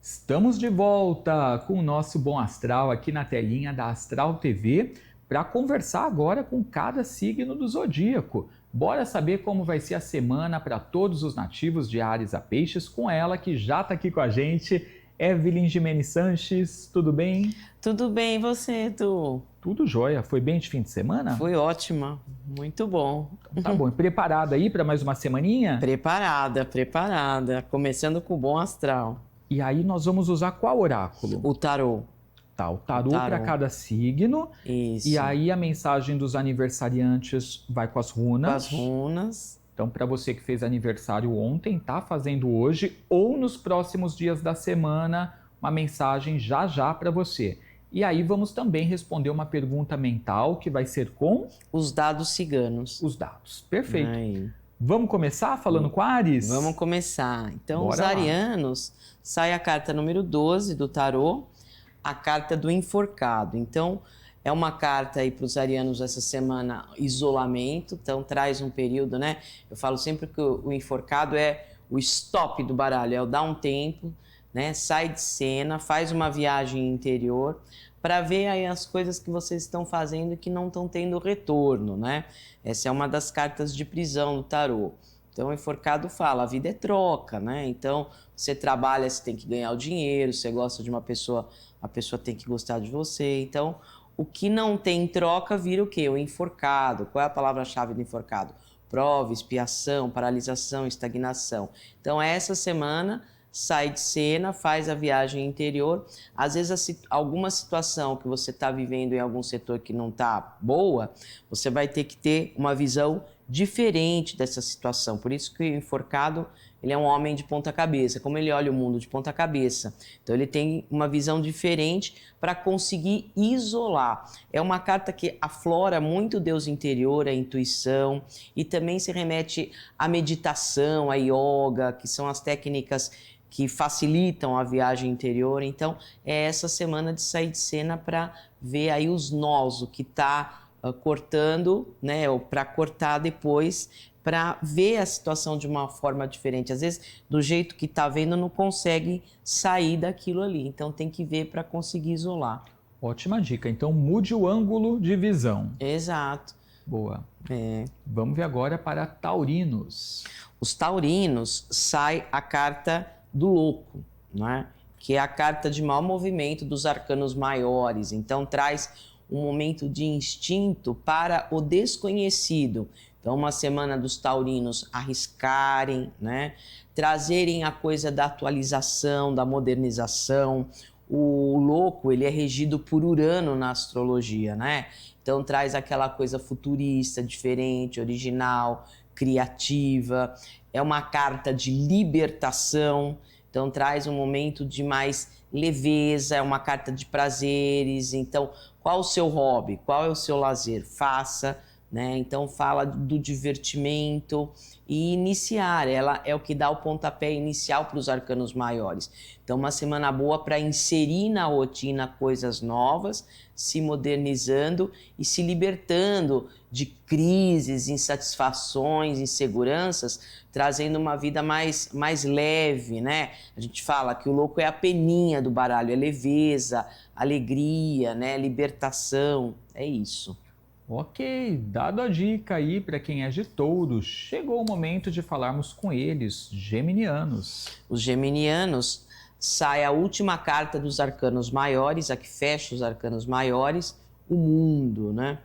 Estamos de volta com o nosso Bom Astral aqui na telinha da Astral TV para conversar agora com cada signo do zodíaco. Bora saber como vai ser a semana para todos os nativos de Áries a Peixes com ela que já está aqui com a gente, Evelyn Jimenez Sanches. Tudo bem? Tudo bem, e você, Tu? Tudo jóia. Foi bem de fim de semana? Foi ótima, muito bom. Tá bom. E preparada aí para mais uma semaninha? Preparada. Começando com o Bom Astral. E aí nós vamos usar qual oráculo? O tarô. Tá, o tarô para cada signo. Isso. E aí a mensagem dos aniversariantes vai com as runas. Com as runas. Então, para você que fez aniversário ontem, tá fazendo hoje ou nos próximos dias da semana, uma mensagem já para você. E aí vamos também responder uma pergunta mental que vai ser com os dados ciganos. Os dados. Perfeito. Aí. Vamos começar falando com Áries? Vamos começar. Então, Bora os lá. arianos, sai a carta número 12 do tarô, a carta do enforcado. Então, é uma carta aí para os arianos essa semana, isolamento. Então, traz um período, né? Eu falo sempre que o enforcado é o stop do baralho, é o dar um tempo, né? Sai de cena, faz uma viagem interior para ver aí as coisas que vocês estão fazendo e que não estão tendo retorno, né? Essa é uma das cartas de prisão do tarô. Então, o enforcado fala, a vida é troca, né? Então, você trabalha, você tem que ganhar o dinheiro, você gosta de uma pessoa, a pessoa tem que gostar de você. Então, o que não tem troca vira o quê? O enforcado. Qual é a palavra-chave do enforcado? Prova, expiação, paralisação, estagnação. Então, essa semana, sai de cena, faz a viagem interior. Às vezes, alguma situação que você está vivendo em algum setor que não está boa, você vai ter que ter uma visão diferente dessa situação. Por isso que o enforcado, ele é um homem de ponta cabeça. Como ele olha o mundo de ponta cabeça, então ele tem uma visão diferente para conseguir isolar. É uma carta que aflora muito o Deus interior, a intuição, e também se remete à meditação, à yoga, que são as técnicas que facilitam a viagem interior. Então, é essa semana de sair de cena para ver aí os nós, o que está cortando, né, ou para cortar depois, para ver a situação de uma forma diferente. Às vezes, do jeito que está vendo, não consegue sair daquilo ali. Então, tem que ver para conseguir isolar. Ótima dica. Então, mude o ângulo de visão. Exato. Boa. Vamos ver agora para taurinos. Os taurinos, sai a carta do louco, né? Que é a carta de mau movimento dos arcanos maiores. Então, traz um momento de instinto para o desconhecido. Então, uma semana dos taurinos arriscarem, né? Trazerem a coisa da atualização, da modernização. O louco, ele é regido por Urano na astrologia, né? Então, traz aquela coisa futurista, diferente, original, criativa. É uma carta de libertação. Então, traz um momento de mais leveza, é uma carta de prazeres. Então, qual o seu hobby? Qual é o seu lazer? Faça, né? Então, fala do divertimento e iniciar. Ela é o que dá o pontapé inicial para os arcanos maiores. Então, uma semana boa para inserir na rotina coisas novas, se modernizando e se libertando de crises, insatisfações, inseguranças, trazendo uma vida mais leve, né? A gente fala que o louco é a peninha do baralho, é leveza, alegria, né? Libertação, é isso. Ok, dado a dica aí para quem é de touro, chegou o momento de falarmos com eles, geminianos. Os geminianos, sai a última carta dos arcanos maiores, a que fecha os arcanos maiores, o mundo, né?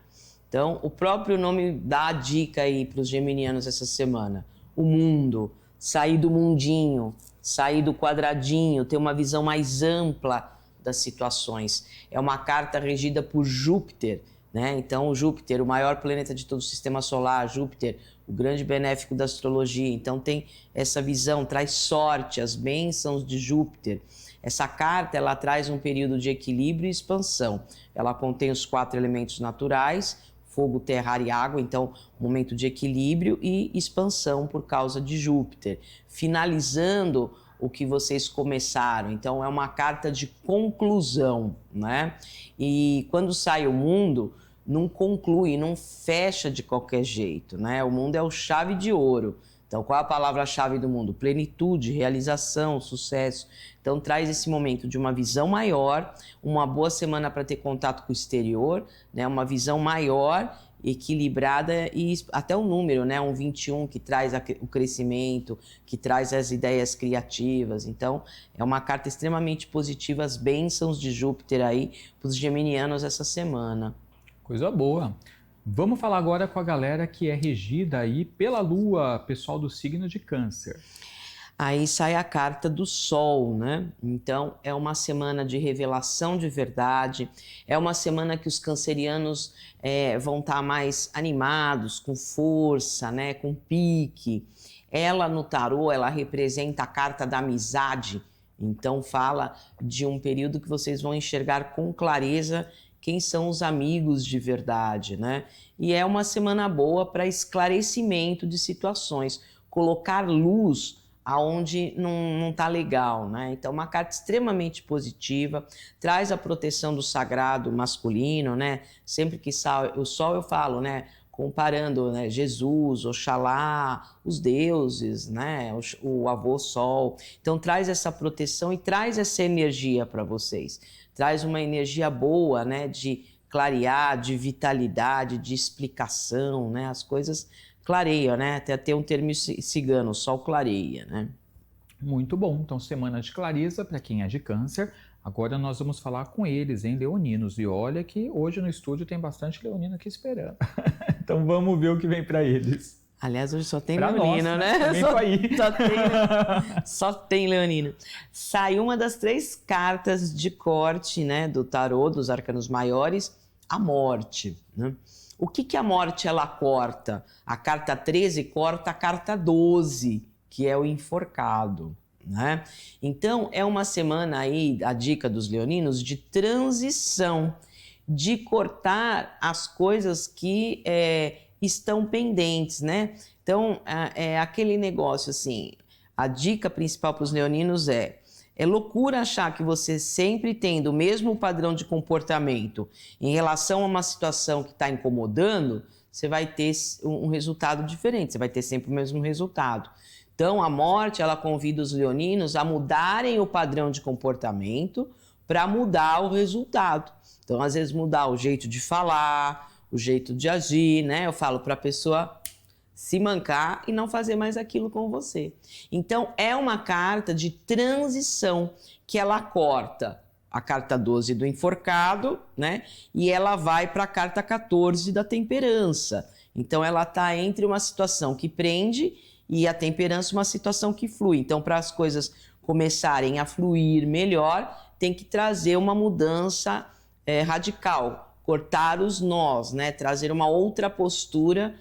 Então, o próprio nome dá a dica aí para os geminianos essa semana. O mundo, sair do mundinho, sair do quadradinho, ter uma visão mais ampla das situações. É uma carta regida por Júpiter, né? Então, o Júpiter, o maior planeta de todo o sistema solar, Júpiter, o grande benéfico da astrologia. Então, tem essa visão, traz sorte, as bênçãos de Júpiter. Essa carta, ela traz um período de equilíbrio e expansão. Ela contém os 4 elementos naturais, fogo, terra, ar e água, então momento de equilíbrio e expansão por causa de Júpiter, finalizando o que vocês começaram. Então é uma carta de conclusão, né? E quando sai o mundo, não conclui, não fecha de qualquer jeito, né? O mundo é o chave de ouro. Então, qual é a palavra-chave do mundo? Plenitude, realização, sucesso. Então, traz esse momento de uma visão maior, uma boa semana para ter contato com o exterior, né? Uma visão maior, equilibrada e até o número, né? Um 21 que traz o crescimento, que traz as ideias criativas. Então, é uma carta extremamente positiva, as bênçãos de Júpiter aí para os geminianos essa semana. Coisa boa. Vamos falar agora com a galera que é regida aí pela Lua, pessoal do signo de Câncer. Aí sai a carta do Sol, né? Então, é uma semana de revelação de verdade, é uma semana que os cancerianos vão estar mais animados, com força, né? Com pique. Ela, no tarô, ela representa a carta da amizade, então fala de um período que vocês vão enxergar com clareza quem são os amigos de verdade, né? E é uma semana boa para esclarecimento de situações, colocar luz aonde não está legal, né? Então, uma carta extremamente positiva, traz a proteção do sagrado masculino, né? Sempre que sai o sol, eu falo, né? Comparando, né, Jesus, Oxalá, os deuses, né, o avô Sol. Então, traz essa proteção e traz essa energia para vocês. Traz uma energia boa, né, de clarear, de vitalidade, de explicação, né? As coisas clareiam, né? Até um termo cigano, o sol clareia, né? Muito bom. Então, semana de clareza para quem é de Câncer. Agora nós vamos falar com eles, hein, leoninos. E olha que hoje no estúdio tem bastante leonino aqui esperando. Então, vamos ver o que vem para eles. Aliás, hoje só tem pra leonino, nós, né? Só tem leonino. Saiu uma das 3 cartas de corte, né, do tarô, dos arcanos maiores, a morte, né? O que a morte ela corta? A carta 13 corta a carta 12, que é o enforcado, né? Então, é uma semana aí, a dica dos leoninos, de transição, de cortar as coisas que estão pendentes, né? Então, é aquele negócio assim, a dica principal para os leoninos é loucura achar que você sempre tendo o mesmo padrão de comportamento em relação a uma situação que está incomodando, você vai ter um resultado diferente, você vai ter sempre o mesmo resultado. Então, a morte, ela convida os leoninos a mudarem o padrão de comportamento para mudar o resultado. Então, às vezes, mudar o jeito de falar, o jeito de agir, né? Eu falo para a pessoa se mancar e não fazer mais aquilo com você. Então, é uma carta de transição que ela corta a carta 12 do enforcado, né? E ela vai para a carta 14 da temperança. Então, ela está entre uma situação que prende e a temperança uma situação que flui. Então, para as coisas começarem a fluir melhor, tem que trazer uma mudança radical, cortar os nós, né? Trazer uma outra postura.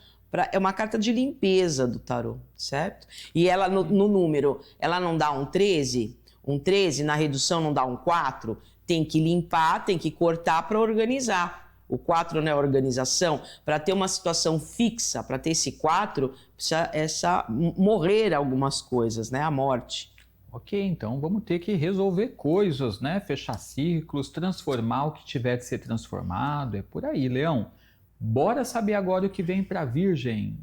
É uma carta de limpeza do tarô, certo? E ela, no número, ela não dá um 13? Um 13 na redução não dá um 4? Tem que limpar, tem que cortar para organizar. O 4 não é organização. Para ter uma situação fixa, para ter esse 4, precisa morrer algumas coisas, né? A morte. Ok, então vamos ter que resolver coisas, né? Fechar ciclos, transformar o que tiver de ser transformado. É por aí, Leão. Bora saber agora o que vem para a Virgem.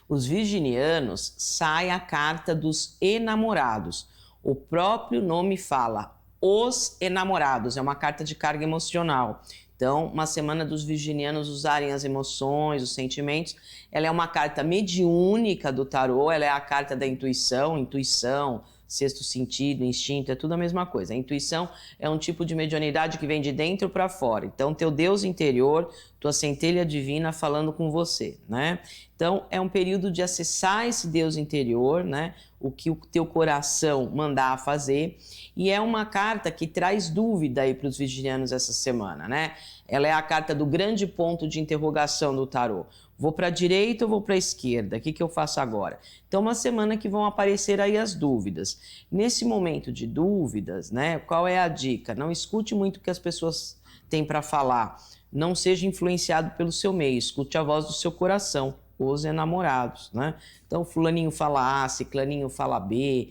Os virginianos, sai a carta dos enamorados. O próprio nome fala, os enamorados. É uma carta de carga emocional. Então, uma semana dos virginianos usarem as emoções, os sentimentos. Ela é uma carta mediúnica do tarô, ela é a carta da intuição, sexto sentido, instinto, é tudo a mesma coisa. A intuição é um tipo de mediunidade que vem de dentro para fora. Então, teu Deus interior, tua centelha divina falando com você, né? Então, é um período de acessar esse Deus interior, né? O que o teu coração mandar fazer. E é uma carta que traz dúvida aí para os virginianos essa semana, né? Ela é a carta do grande ponto de interrogação do tarô. Vou para a direita ou vou para a esquerda? O que eu faço agora? Então, uma semana que vão aparecer aí as dúvidas. Nesse momento de dúvidas, né? Qual é a dica? Não escute muito o que as pessoas têm para falar. Não seja influenciado pelo seu meio. Escute a voz do seu coração. os enamorados, né? Então, fulaninho fala A, ciclaninho fala B,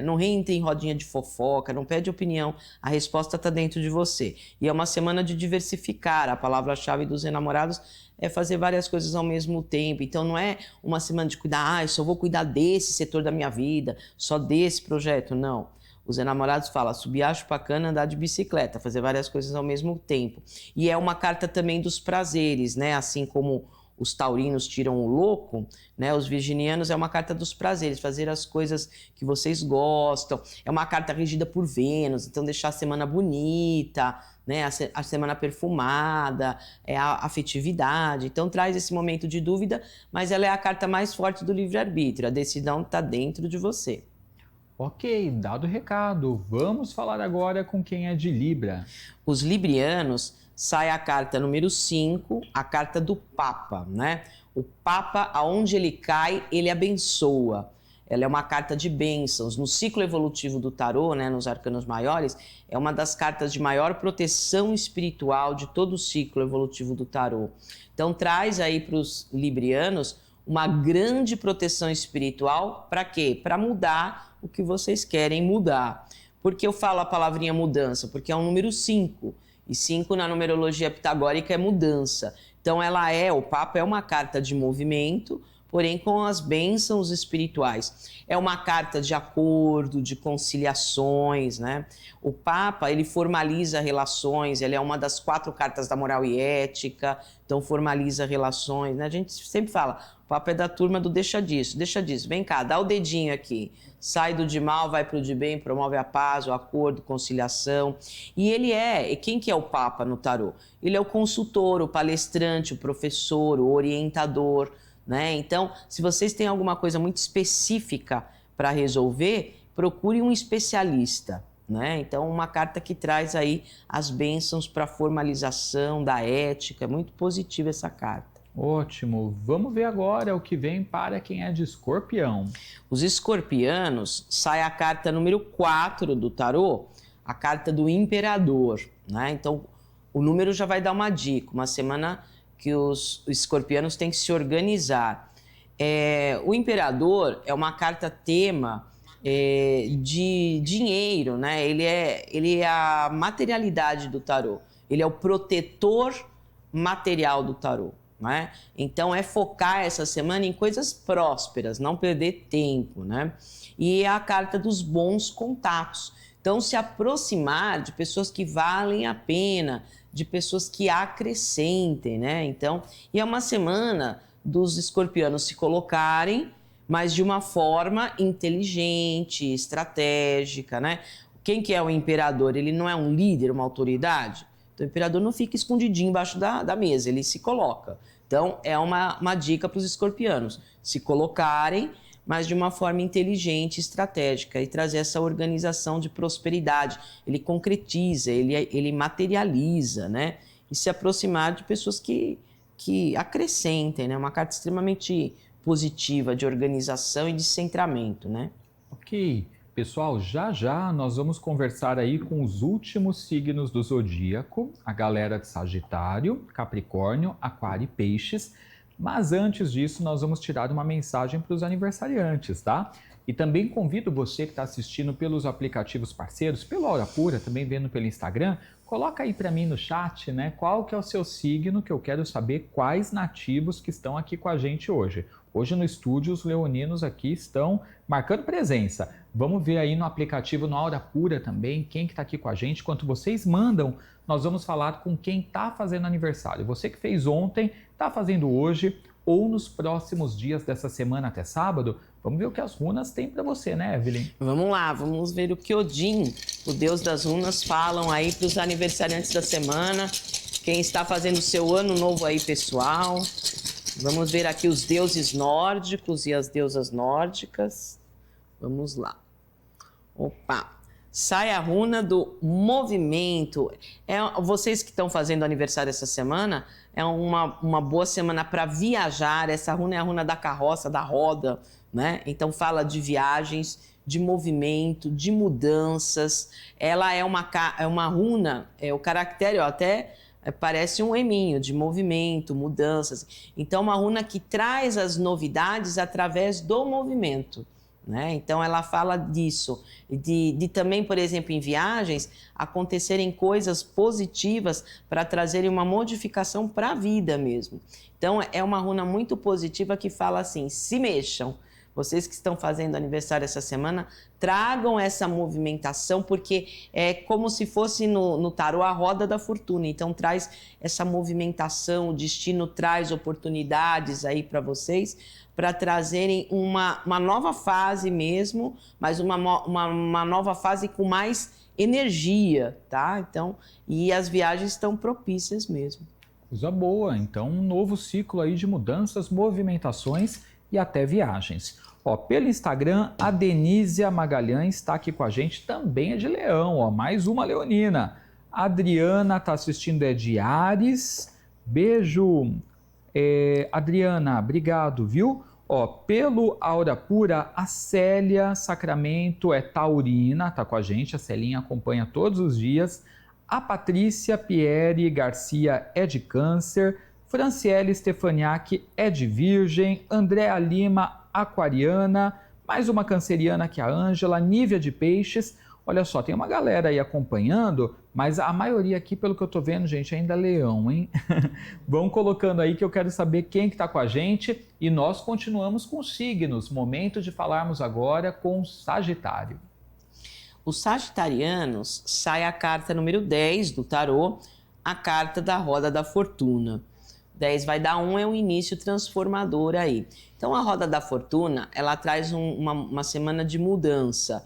não entra em rodinha de fofoca, não pede opinião, a resposta está dentro de você. E é uma semana de diversificar, a palavra-chave dos enamorados é fazer várias coisas ao mesmo tempo. Então não é uma semana de cuidar, eu só vou cuidar desse setor da minha vida, só desse projeto, não. Os enamorados falam subir a chupacana, andar de bicicleta, fazer várias coisas ao mesmo tempo. E é uma carta também dos prazeres, né? Assim como os taurinos tiram o louco, né? Os virginianos é uma carta dos prazeres, fazer as coisas que vocês gostam. É uma carta regida por Vênus, então deixar a semana bonita, né? A semana perfumada, a afetividade. Então traz esse momento de dúvida, mas ela é a carta mais forte do livre-arbítrio. A decisão está dentro de você. Ok, dado o recado, vamos falar agora com quem é de Libra. Os librianos, sai a carta número 5, a carta do Papa, né? O Papa, aonde ele cai, ele abençoa. Ela é uma carta de bênçãos. No ciclo evolutivo do tarô, né, nos arcanos maiores, é uma das cartas de maior proteção espiritual de todo o ciclo evolutivo do tarô. Então traz aí para os librianos uma grande proteção espiritual. Para quê? Para mudar o que vocês querem mudar. Por que eu falo a palavrinha mudança? Porque é um número 5. E 5 na numerologia pitagórica é mudança. Então o Papa é uma carta de movimento, porém com as bênçãos espirituais. É uma carta de acordo, de conciliações, né? O Papa, ele formaliza relações, ele é uma das 4 cartas da moral e ética, então formaliza relações, né? A gente sempre fala, o Papa é da turma do deixa disso, vem cá, dá o dedinho aqui, sai do de mal, vai para o de bem, promove a paz, o acordo, conciliação. E quem que é o Papa no tarô? Ele é o consultor, o palestrante, o professor, o orientador, né? Então, se vocês têm alguma coisa muito específica para resolver, procure um especialista, né? Então, uma carta que traz aí as bênçãos para a formalização da ética, é muito positiva essa carta. Ótimo, vamos ver agora o que vem para quem é de Escorpião. Os escorpianos, sai a carta número 4 do tarô, a carta do Imperador, né? Então, o número já vai dar uma dica, uma semana que os escorpianos têm que se organizar. O Imperador é uma carta tema de dinheiro, né? Ele é a materialidade do tarô. Ele é o protetor material do tarô, né? Então é focar essa semana em coisas prósperas, não perder tempo, né? E é a carta dos bons contatos. Então se aproximar de pessoas que valem a pena, de pessoas que acrescentem, né? Então, e é uma semana dos escorpianos se colocarem, mas de uma forma inteligente, estratégica, né? Quem que é o imperador? Ele não é um líder, uma autoridade? Então, o imperador não fica escondidinho embaixo da mesa, ele se coloca. Então, é uma dica para os escorpianos, se colocarem, mas de uma forma inteligente, estratégica, e trazer essa organização de prosperidade. Ele concretiza, ele materializa, né? E se aproximar de pessoas que acrescentem, né? Uma carta extremamente positiva de organização e de centramento, né? Ok, pessoal, já nós vamos conversar aí com os últimos signos do zodíaco, a galera de Sagitário, Capricórnio, Aquário e Peixes. Mas antes disso, nós vamos tirar uma mensagem para os aniversariantes, tá? E também convido você que está assistindo pelos aplicativos parceiros, pela Hora Pura, também vendo pelo Instagram, coloca aí para mim no chat, né? Qual que é o seu signo, que eu quero saber quais nativos que estão aqui com a gente hoje. Hoje no estúdio, os leoninos aqui estão marcando presença. Vamos ver aí no aplicativo, na Hora Pura também, quem que está aqui com a gente. Enquanto vocês mandam, nós vamos falar com quem está fazendo aniversário. Você que fez ontem, está fazendo hoje ou nos próximos dias dessa semana até sábado. Vamos ver o que as runas têm para você, né, Evelyn? Vamos lá, vamos ver o que Odin, o deus das runas, falam aí para os aniversariantes da semana. Quem está fazendo o seu ano novo aí, pessoal. Vamos ver aqui os deuses nórdicos e as deusas nórdicas. Vamos lá. Opa! Sai a runa do movimento. Vocês que estão fazendo aniversário essa semana, é uma boa semana para viajar. Essa runa é a runa da carroça, da roda, né? Então fala de viagens, de movimento, de mudanças. Ela é uma runa, o caractere, até parece um eminho de movimento, mudanças. Então, uma runa que traz as novidades através do movimento, né? Então, ela fala disso, de também, por exemplo, em viagens, acontecerem coisas positivas para trazerem uma modificação para a vida mesmo. Então, é uma runa muito positiva que fala assim, se mexam. Vocês que estão fazendo aniversário essa semana, tragam essa movimentação, porque é como se fosse no tarô a roda da fortuna. Então, traz essa movimentação, o destino traz oportunidades aí para vocês, para trazerem uma nova fase mesmo, mas uma nova fase com mais energia, tá? Então, e as viagens estão propícias mesmo. Coisa boa, então um novo ciclo aí de mudanças, movimentações e até viagens. Ó, pelo Instagram, a Denísia Magalhães está aqui com a gente, também é de Leão, ó, mais uma leonina. A Adriana está assistindo, é de Ares. Beijo, Adriana, obrigado, viu? Ó, pelo Aura Pura, a Célia Sacramento é taurina, tá com a gente, a Celinha acompanha todos os dias. A Patrícia Pierre Garcia é de Câncer. Franciele Stefaniak é de Virgem. Andréa Lima, aquariana. Mais uma canceriana que é a Ângela. Nívia de Peixes. Olha só, tem uma galera aí acompanhando, mas a maioria aqui, pelo que eu tô vendo, gente, ainda é leão, hein? Vão colocando aí que eu quero saber quem que tá com a gente. E nós continuamos com os signos. Momento de falarmos agora com o Sagitário. Os sagitarianos, sai a carta número 10 do tarô, a carta da roda da fortuna. 10 vai dar 1, é um início transformador aí. Então, a roda da fortuna, ela traz uma semana de mudança,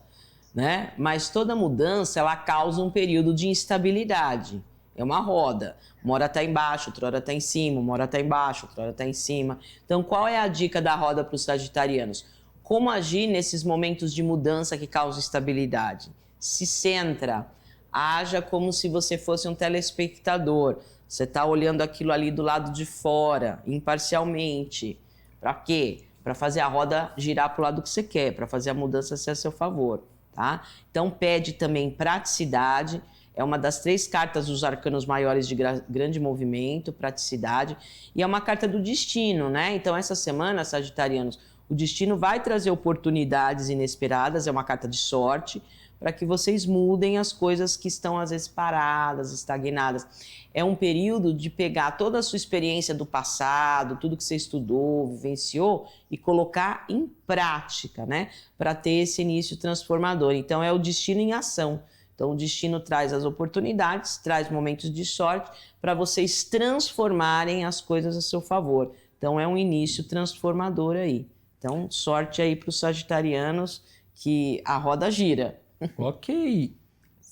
né? Mas toda mudança, ela causa um período de instabilidade. É uma roda. Uma hora está embaixo, outra hora está em cima, uma hora está embaixo, outra hora está em cima. Então, qual é a dica da roda para os sagitarianos? Como agir nesses momentos de mudança que causam instabilidade? Se centra, haja como se você fosse um telespectador. Você está olhando aquilo ali do lado de fora, imparcialmente. Para quê? Para fazer a roda girar para o lado que você quer, para fazer a mudança ser a seu favor, tá? Então pede também praticidade. É uma das 3 cartas dos arcanos maiores de grande movimento, praticidade. E é uma carta do destino, né? Então essa semana, sagitarianos, o destino vai trazer oportunidades inesperadas, é uma carta de sorte, para que vocês mudem as coisas que estão às vezes paradas, estagnadas. É um período de pegar toda a sua experiência do passado, tudo que você estudou, vivenciou e colocar em prática, né? Para ter esse início transformador. Então é o destino em ação. Então o destino traz as oportunidades, traz momentos de sorte para vocês transformarem as coisas a seu favor. Então é um início transformador aí. Então, sorte aí para os sagitarianos, que a roda gira. Ok.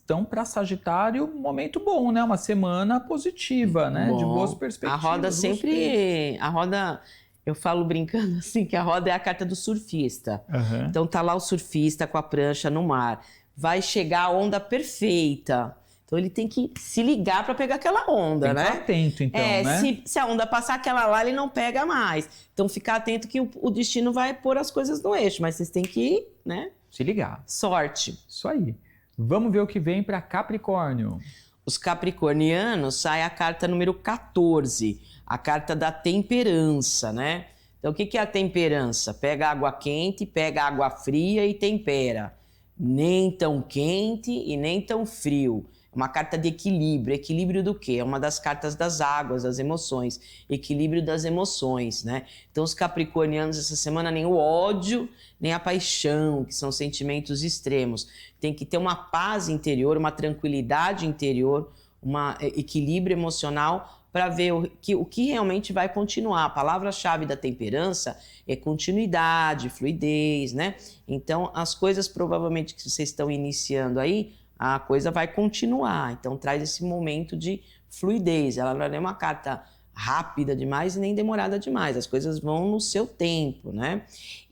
Então, para Sagitário, momento bom, né? Uma semana positiva, né? Bom, de boas perspectivas. A roda sempre... A roda, eu falo brincando assim, que a roda é a carta do surfista. Uhum. Então, tá lá o surfista com a prancha no mar. Vai chegar a onda perfeita. Então ele tem que se ligar para pegar aquela onda, tem que né? Ficar atento, então, né? Se a onda passar aquela lá, ele não pega mais. Então ficar atento que o destino vai pôr as coisas no eixo, mas vocês têm que, né? Se ligar. Sorte. Isso aí. Vamos ver o que vem para Capricórnio. Os capricornianos, sai a carta número 14, a carta da temperança, né? Então o que é a temperança? Pega água quente, pega água fria e tempera. Nem tão quente e nem tão frio. Uma carta de equilíbrio. Equilíbrio do quê? É uma das cartas das águas, das emoções. Equilíbrio das emoções, né? Então, os capricornianos essa semana, nem o ódio, nem a paixão, que são sentimentos extremos. Tem que ter uma paz interior, uma tranquilidade interior, um equilíbrio emocional para ver o que realmente vai continuar. A palavra-chave da temperança é continuidade, fluidez, né? Então, as coisas provavelmente que vocês estão iniciando aí, a coisa vai continuar. Então, traz esse momento de fluidez. Ela não é uma carta rápida demais e nem demorada demais. As coisas vão no seu tempo, né?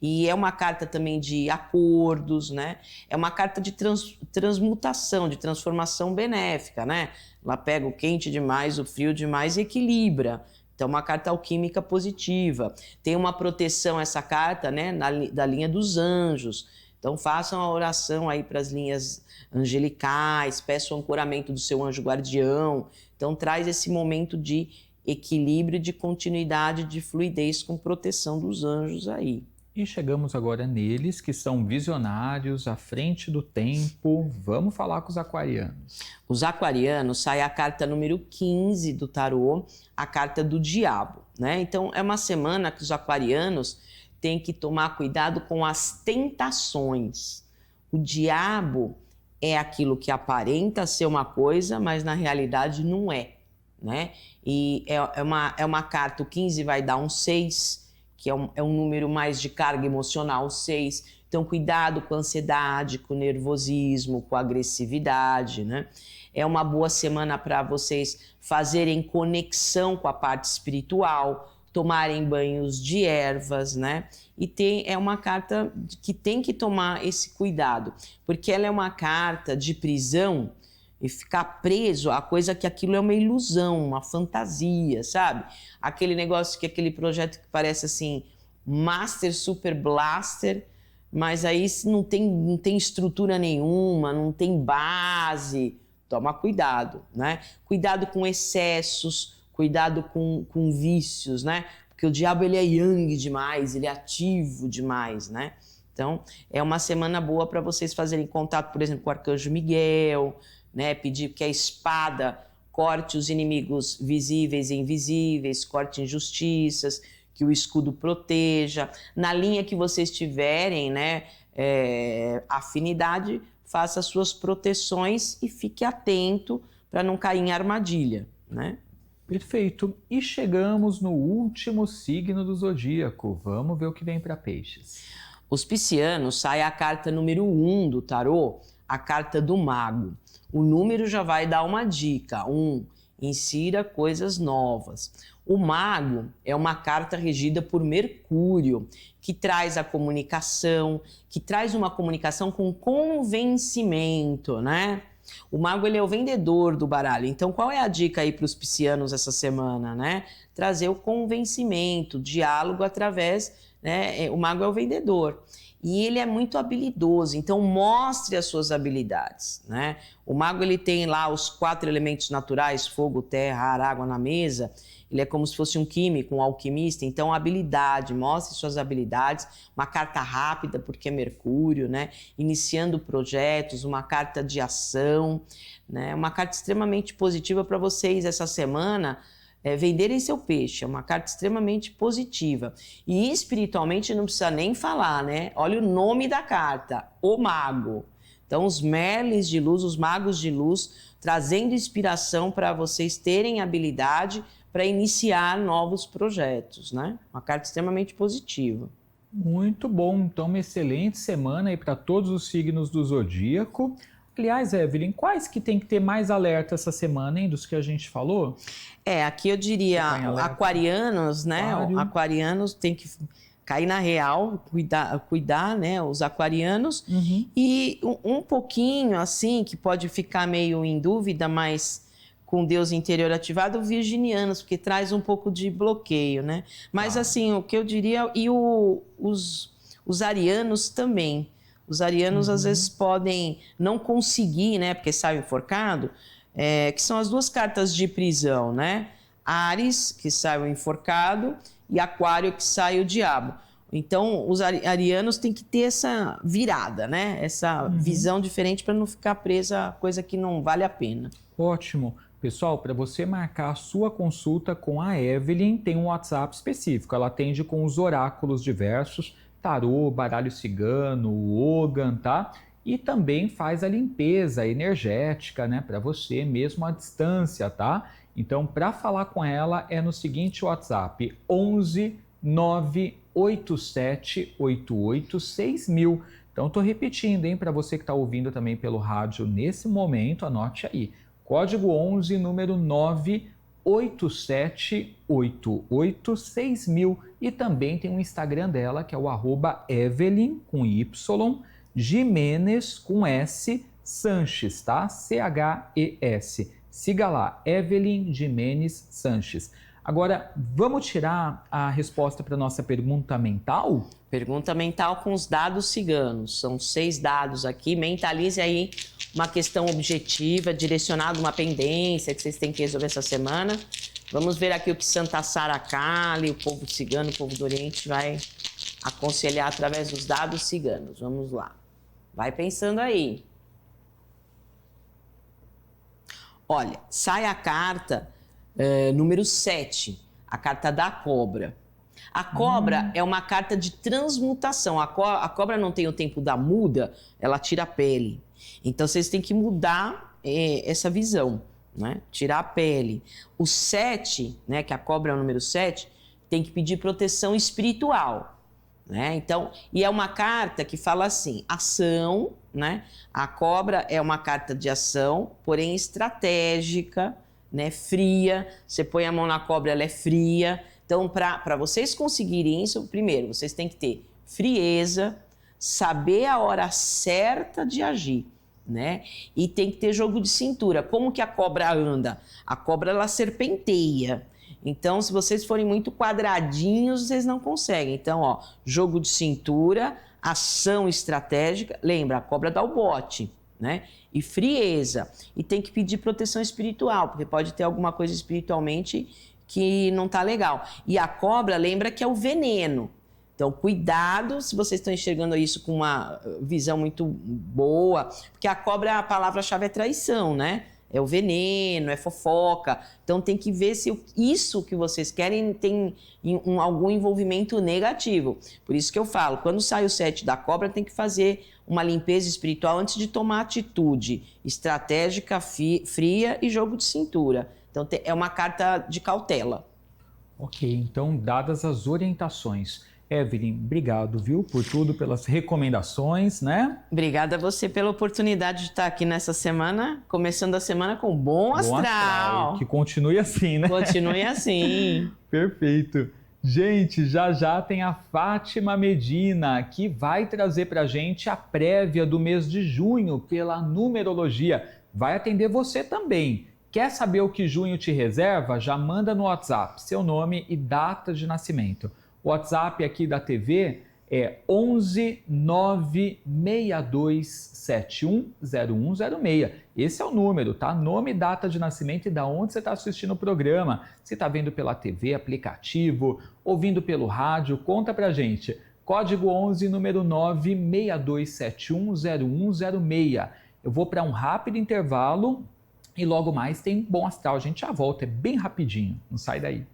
E é uma carta também de acordos, né? É uma carta de transmutação, de transformação benéfica, né? Ela pega o quente demais, o frio demais e equilibra. Então, uma carta alquímica positiva. Tem uma proteção essa carta, né? Da linha dos anjos. Então façam a oração aí para as linhas angelicais, peçam o ancoramento do seu anjo guardião. Então traz esse momento de equilíbrio, de continuidade, de fluidez com proteção dos anjos aí. E chegamos agora neles, que são visionários, à frente do tempo. Vamos falar com os aquarianos. Os aquarianos, sai a carta número 15 do tarô, a carta do diabo, né? Então é uma semana que os aquarianos têm que tomar cuidado com as tentações. O diabo é aquilo que aparenta ser uma coisa, mas na realidade não é, né? E é uma carta, o 15 vai dar um 6, que é um número mais de carga emocional, 6. Então, cuidado com a ansiedade, com o nervosismo, com a agressividade, né? É uma boa semana para vocês fazerem conexão com a parte espiritual, tomarem banhos de ervas, né? E é uma carta que tem que tomar esse cuidado, porque ela é uma carta de prisão e ficar preso a coisa que aquilo é uma ilusão, uma fantasia, sabe? Aquele negócio aquele projeto que parece assim, Master Super Blaster, mas aí não tem estrutura nenhuma, não tem base. Toma cuidado, né? Cuidado com excessos, cuidado com vícios, né? Porque o diabo ele é yang demais, ele é ativo demais, né? Então, é uma semana boa para vocês fazerem contato, por exemplo, com o Arcanjo Miguel, né? Pedir que a espada corte os inimigos visíveis e invisíveis, corte injustiças, que o escudo proteja. Na linha que vocês tiverem, né, afinidade, faça suas proteções e fique atento para não cair em armadilha, né? Perfeito. E chegamos no último signo do zodíaco. Vamos ver o que vem para peixes. Os piscianos, sai a carta número 1 do tarô, a carta do mago. O número já vai dar uma dica. 1, insira coisas novas. O mago é uma carta regida por Mercúrio, que traz a comunicação, que traz uma comunicação com convencimento, né? O mago ele é o vendedor do baralho. Então, qual é a dica aí para os piscianos essa semana, né? Trazer o convencimento, diálogo através, né? O mago é o vendedor. E ele é muito habilidoso, então mostre as suas habilidades, né? O mago ele tem lá os 4 elementos naturais, fogo, terra, ar, água na mesa. Ele é como se fosse um químico, um alquimista, então habilidade, mostre suas habilidades. Uma carta rápida, porque é Mercúrio, né? Iniciando projetos, uma carta de ação, né? Uma carta extremamente positiva para vocês essa semana. Venderem seu peixe, é uma carta extremamente positiva. E espiritualmente não precisa nem falar, né? Olha o nome da carta, o mago. Então os merlins de luz, os magos de luz, trazendo inspiração para vocês terem habilidade para iniciar novos projetos, né? Uma carta extremamente positiva. Muito bom, então uma excelente semana aí para todos os signos do zodíaco. Aliás, Evelyn, quais que tem que ter mais alerta essa semana, hein, dos que a gente falou? Aqui eu diria aquarianos, né? Aquarianos tem que cair na real, cuidar, né? Os aquarianos. Uhum. E um pouquinho, assim, que pode ficar meio em dúvida, mas com Deus interior ativado, virginianos, porque traz um pouco de bloqueio, né? Mas, assim, o que eu diria... E os arianos também. Os arianos, às vezes, podem não conseguir, né? Porque sai enforcado, que são as 2 cartas de prisão, né? Áries, que sai o enforcado, e Aquário, que sai o diabo. Então, os arianos têm que ter essa virada, né? Essa visão diferente para não ficar presa a coisa que não vale a pena. Ótimo. Pessoal, para você marcar a sua consulta com a Evelyn, tem um WhatsApp específico. Ela atende com os oráculos diversos, tarô, baralho cigano, Ogan, tá? E também faz a limpeza energética, né, para você mesmo à distância, tá? Então, para falar com ela é no seguinte WhatsApp: 11 987 88 6000. Então, tô repetindo, hein, para você que está ouvindo também pelo rádio nesse momento, anote aí. Código 11, número 987886000. E também tem o Instagram dela, que é o @Evelyn, com Y, Jimenez, com S, Sanches, tá? CHES. Siga lá, Evelyn Jimenez Sanches. Agora, vamos tirar a resposta para a nossa pergunta mental? Pergunta mental com os dados ciganos. São 6 dados aqui. Mentalize aí uma questão objetiva, direcionada a uma pendência que vocês têm que resolver essa semana. Vamos ver aqui o que Santa Sara Kali, o povo cigano, o povo do Oriente, vai aconselhar através dos dados ciganos. Vamos lá. Vai pensando aí. Olha, sai a carta número 7, a carta da cobra. A cobra é uma carta de transmutação. A cobra não tem o tempo da muda, ela tira a pele. Então, vocês têm que mudar essa visão, né? Tirar a pele. O 7, né, que a cobra é o número 7, tem que pedir proteção espiritual, né? Então, e é uma carta que fala assim, ação, né? A cobra é uma carta de ação, porém estratégica, né? Fria. Você põe a mão na cobra, ela é fria. Então, para vocês conseguirem isso, primeiro, vocês têm que ter frieza, saber a hora certa de agir, né? E tem que ter jogo de cintura. Como que a cobra anda? A cobra, ela serpenteia. Então, se vocês forem muito quadradinhos, vocês não conseguem. Então, ó, jogo de cintura, ação estratégica. Lembra, a cobra dá o bote, né? E frieza. E tem que pedir proteção espiritual, porque pode ter alguma coisa espiritualmente que não tá legal. E a cobra, lembra que é o veneno. Então, cuidado se vocês estão enxergando isso com uma visão muito boa, porque a cobra, a palavra-chave é traição, né? É o veneno, é fofoca. Então, tem que ver se isso que vocês querem tem algum envolvimento negativo. Por isso que eu falo, quando sai o 7 da cobra, tem que fazer uma limpeza espiritual antes de tomar atitude estratégica, fria e jogo de cintura. Então, é uma carta de cautela. Ok, então, dadas as orientações. Evelyn, obrigado, viu, por tudo, pelas recomendações, né? Obrigada a você pela oportunidade de estar aqui nessa semana, começando a semana com bom astral. Que continue assim, né? Continue assim. Perfeito. Gente, já tem a Fátima Medina, que vai trazer pra gente a prévia do mês de junho pela numerologia. Vai atender você também. Quer saber o que junho te reserva? Já manda no WhatsApp seu nome e data de nascimento. O WhatsApp aqui da TV é 11 96271 0106. Esse é o número, tá? Nome, data de nascimento e da onde você está assistindo o programa. Se está vendo pela TV, aplicativo, ouvindo pelo rádio, conta pra gente. Código 11, número 96271 0106. Eu vou para um rápido intervalo e logo mais tem Bom Astral. A gente já volta, é bem rapidinho. Não sai daí.